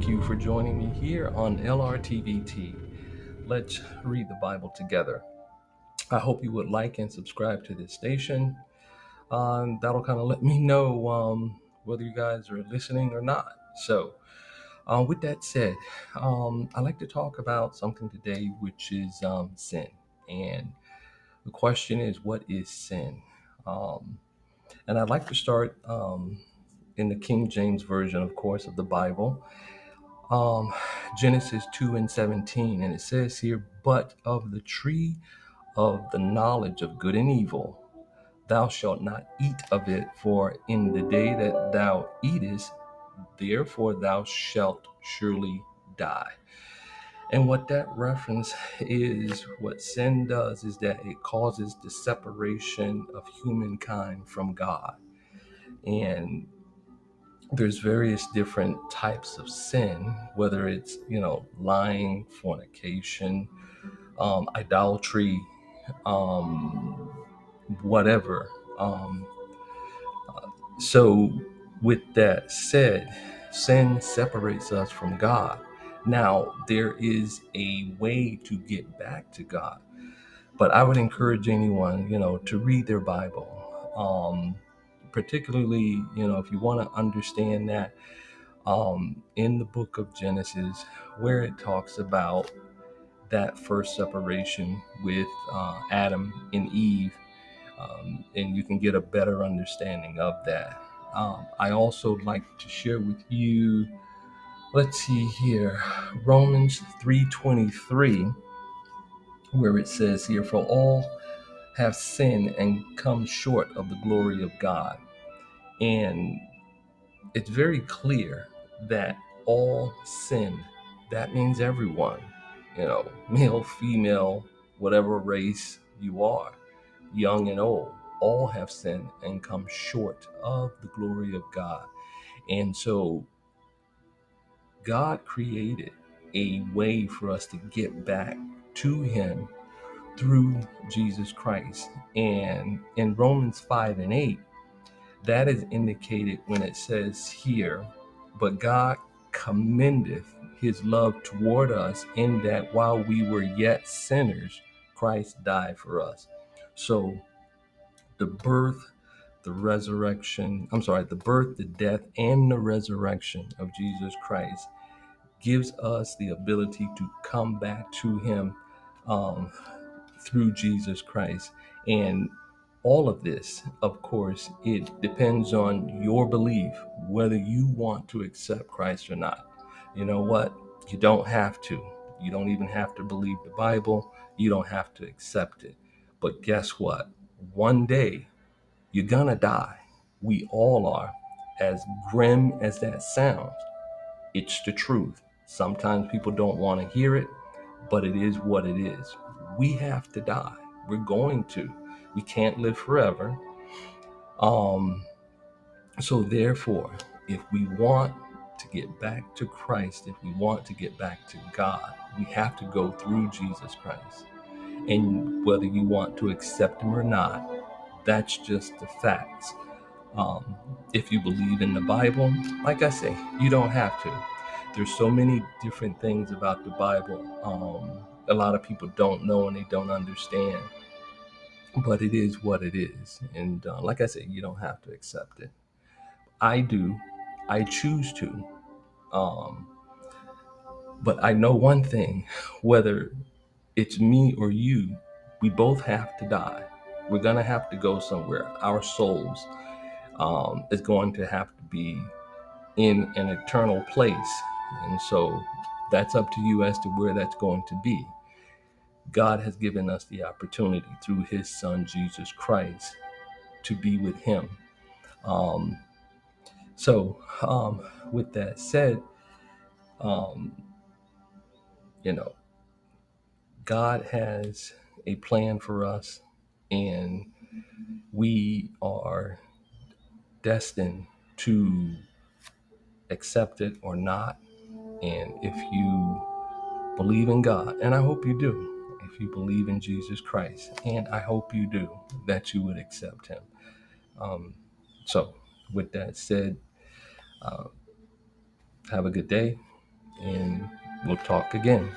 Thank you for joining me here on Lrtbt. Let's read the Bible together. I hope you would like and subscribe to this station. That'll kind of let me know whether you guys are listening or not. With that said, I'd like to talk about something today, which is sin. And the question is, what is sin? Um, and I'd like to start in the King James Version, of course, of the Bible. um, Genesis 2 and 17, and it says here, "But of the tree of the knowledge of good and evil, thou shalt not eat of it, for in the day that thou eatest, therefore thou shalt surely die." And what that reference is, what sin does is that it causes the separation of humankind from God. And there's various different types of sin, whether it's lying, fornication, idolatry, um, whatever. um, so with that said, sin separates us from God. Now there is a way to get back to God, but I would encourage anyone to read their Bible, particularly if you want to understand that in the book of Genesis, where it talks about that first separation with Adam and Eve, and you can get a better understanding of that. I also like to share with you, let's see here, Romans 3:23, where it says here, "For all have sinned and come short of the glory of God." And it's very clear that all sin, that means everyone, male, female, whatever race you are, young and old, all have sinned and come short of the glory of God. And so God created a way for us to get back to Him through Jesus Christ. And in Romans 5 and 8, that is indicated when it says here, "But God commendeth his love toward us, in that while we were yet sinners, Christ died for us." So the birth, the birth, the death, and the resurrection of Jesus Christ gives us the ability to come back to Him um, through Jesus Christ. And all of this, of course, it depends on your belief, whether you want to accept Christ or not. You know what? You don't have to. You don't even have to believe the Bible. You don't have to accept it. But guess what? One day, you're gonna die. We all are. As grim as that sounds, it's the truth. Sometimes people don't want to hear it, but it is what it is. We have to die. We're going to. We can't live forever. Um, so therefore, if we want to get back to Christ, if we want to get back to God, we have to go through Jesus Christ. And whether you want to accept Him or not, that's just the facts. Um, if you believe in the Bible, like I say, you don't have to. There's so many different things about the Bible. A lot of people don't know and they don't understand, but it is what it is. And like I say, you don't have to accept it. I do. I choose to. Um, but I know one thing, whether it's me or you, we both have to die. We're going to have to go somewhere. Our souls is going to have to be in an eternal place. And so that's up to you as to where that's going to be. God has given us the opportunity through His Son, Jesus Christ, to be with Him. Um, so, with that said, um, you know, God has a plan for us, and we are destined to accept it or not. And if you believe in God, and I hope you do, if you believe in Jesus Christ, and I hope you do, that you would accept Him. Um, so, with that said, uh, have a good day. and we'll talk again.